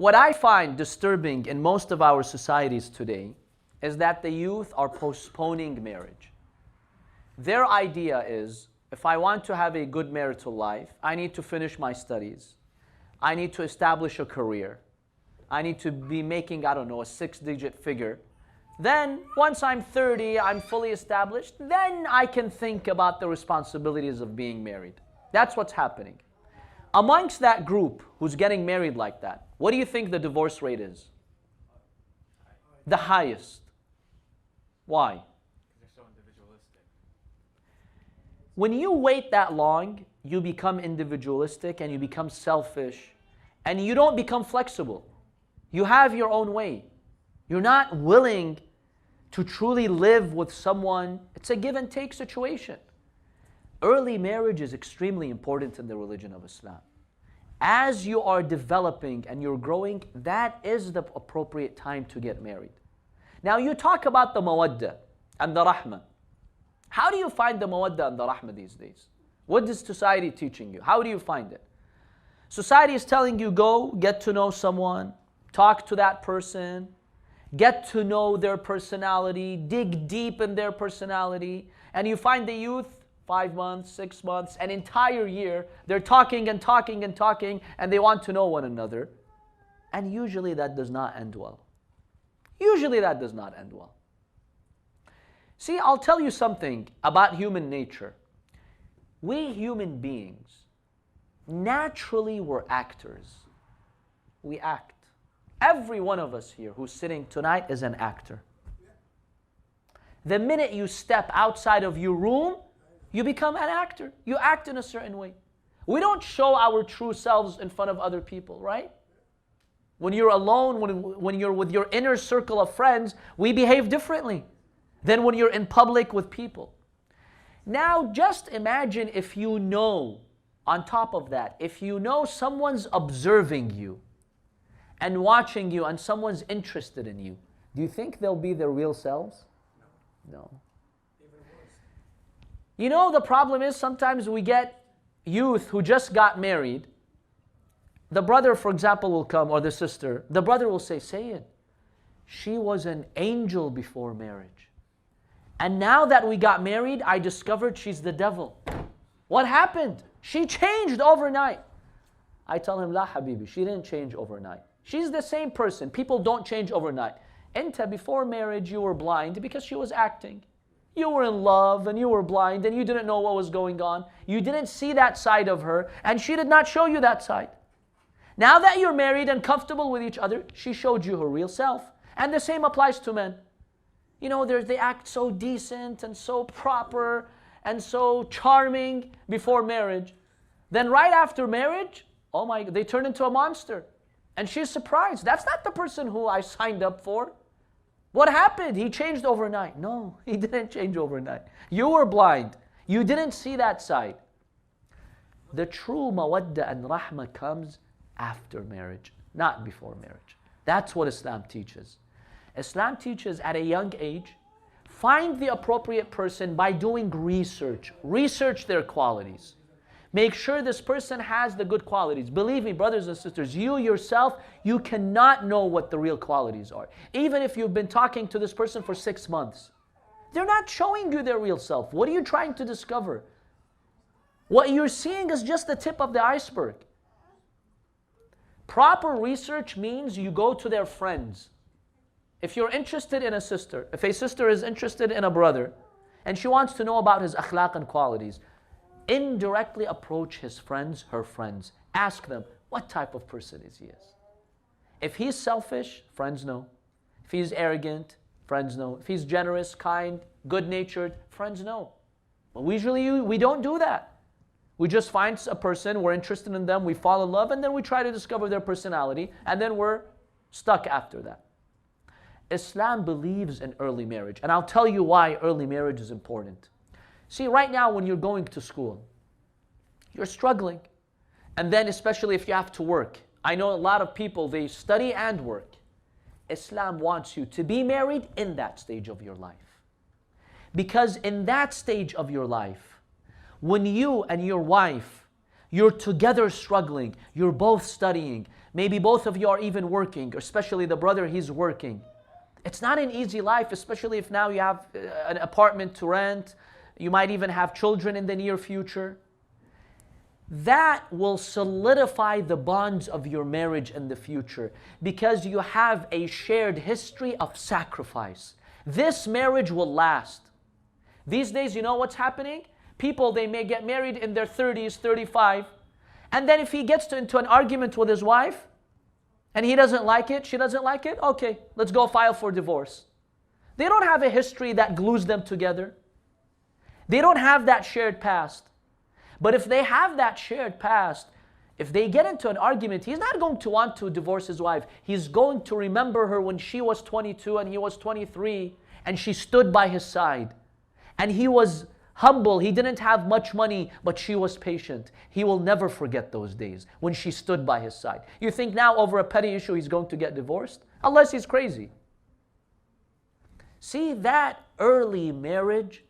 What I find disturbing in most of our societies today is that the youth are postponing marriage. Their idea is, if I want to have a good marital life, I need to finish my studies. I need to establish a career. I need to be making, I don't know, a 6-digit figure. Then, once I'm 30, I'm fully established, then I can think about the responsibilities of being married. That's what's happening. Amongst that group who's getting married like that, what do you think the divorce rate is? The highest. Why? They're so individualistic. When you wait that long, you become individualistic and you become selfish and you don't become flexible. You have your own way. You're not willing to truly live with someone. It's a give and take situation. Early marriage is extremely important in the religion of Islam. As you are developing and you're growing, that is the appropriate time to get married. Now you talk about the mawadda and the rahmah. How do you find the mawadda and the rahmah these days? What is society teaching you? How do you find it? Society is telling you, go get to know someone, talk to that person, get to know their personality, dig deep in their personality, and you find the youth 5 months, 6 months, an entire year, they're talking and talking and talking, and they want to know one another. And usually that does not end well. Usually that does not end well. See, I'll tell you something about human nature. We human beings, naturally we're actors. We act. Every one of us here who's sitting tonight is an actor. The minute you step outside of your room, you become an actor. You act in a certain way. We don't show our true selves in front of other people, right? When you're alone, when you're with your inner circle of friends, we behave differently than when you're in public with people. Now, just imagine if you know, on top of that, if you know someone's observing you and watching you and someone's interested in you, do you think they'll be their real selves? No. You know, the problem is sometimes we get youth who just got married. The brother, for example, will come, or the sister. The brother will say, Sayyid, she was an angel before marriage. And now that we got married, I discovered she's the devil. What happened? She changed overnight. I tell him, La habibi, she didn't change overnight. She's the same person. People don't change overnight. Enta, before marriage, you were blind because she was acting. You were in love and you were blind and you didn't know what was going on. You didn't see that side of her and she did not show you that side. Now that you're married and comfortable with each other, she showed you her real self. And the same applies to men. You know, they act so decent and so proper and so charming before marriage. Then right after marriage, oh my, they turn into a monster. And she's surprised. That's not the person who I signed up for. What happened? He changed overnight. No, he didn't change overnight. You were blind. You didn't see that side. The true mawadda and rahmah comes after marriage, not before marriage. That's what Islam teaches. Islam teaches at a young age, find the appropriate person by doing research. Research their qualities. Make sure this person has the good qualities. Believe me, brothers and sisters, you yourself, you cannot know what the real qualities are. Even if you've been talking to this person for 6 months. They're not showing you their real self. What are you trying to discover? What you're seeing is just the tip of the iceberg. Proper research means you go to their friends. If you're interested in a sister, if a sister is interested in a brother, and she wants to know about his akhlaq and qualities, indirectly approach his friends, her friends. Ask them, what type of person is he? If he's selfish, friends know. If he's arrogant, friends know. If he's generous, kind, good-natured, friends know. But usually we don't do that. We just find a person, we're interested in them, we fall in love, and then we try to discover their personality, and then we're stuck after that. Islam believes in early marriage, and I'll tell you why early marriage is important. See, right now when you're going to school, you're struggling. And then especially if you have to work. I know a lot of people, they study and work. Islam wants you to be married in that stage of your life. Because in that stage of your life, when you and your wife, you're together struggling, you're both studying, Maybe both of you are even working, especially the brother, he's working. It's not an easy life, especially if now you have an apartment to rent. You might even have children in the near future. That will solidify the bonds of your marriage in the future because you have a shared history of sacrifice. This marriage will last. These days, you know what's happening? People, they may get married in their 30s, 35, and then if he gets into an argument with his wife, and he doesn't like it, she doesn't like it, okay, let's go file for divorce. They don't have a history that glues them together. They don't have that shared past. But if they have that shared past, if they get into an argument, he's not going to want to divorce his wife. He's going to remember her when she was 22 and he was 23, and she stood by his side. And he was humble. He didn't have much money, but she was patient. He will never forget those days when she stood by his side. You think now over a petty issue he's going to get divorced? Unless he's crazy. See, that early marriage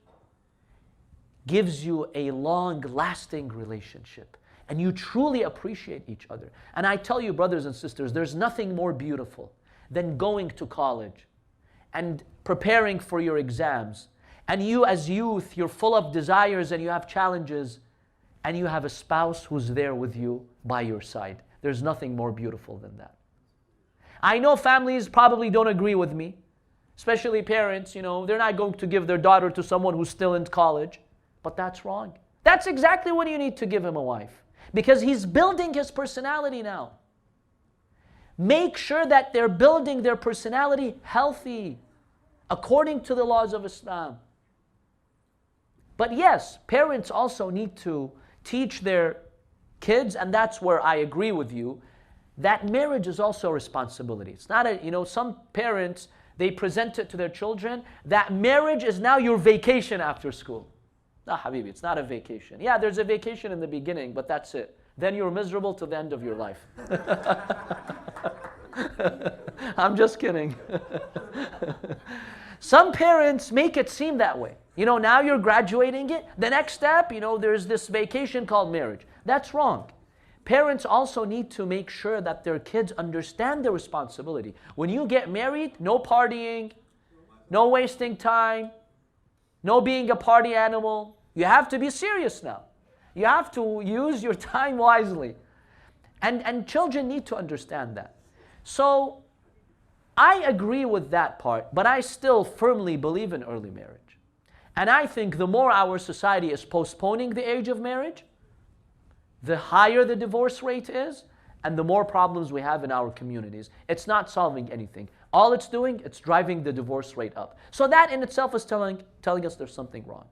gives you a long-lasting relationship. And you truly appreciate each other. And I tell you, brothers and sisters, there's nothing more beautiful than going to college and preparing for your exams. And you as youth, you're full of desires and you have challenges, and you have a spouse who's there with you by your side. There's nothing more beautiful than that. I know families probably don't agree with me, especially parents, they're not going to give their daughter to someone who's still in college, but that's wrong. That's exactly what you need to give him a wife, because he's building his personality now. Make sure that they're building their personality healthy, according to the laws of Islam. But yes, parents also need to teach their kids, and that's where I agree with you, that marriage is also a responsibility. It's not some parents, they present it to their children that marriage is now your vacation after school. No, Habibi, it's not a vacation. Yeah, there's a vacation in the beginning, but that's it. Then you're miserable to the end of your life. I'm just kidding. Some parents make it seem that way. Now you're graduating it. The next step, there's this vacation called marriage. That's wrong. Parents also need to make sure that their kids understand their responsibility. When you get married, no partying, no wasting time, no being a party animal. You have to be serious now. You have to use your time wisely. And children need to understand that. So I agree with that part, but I still firmly believe in early marriage. And I think the more our society is postponing the age of marriage, the higher the divorce rate is, and the more problems we have in our communities. It's not solving anything. All it's doing, it's driving the divorce rate up. So that in itself is telling us there's something wrong.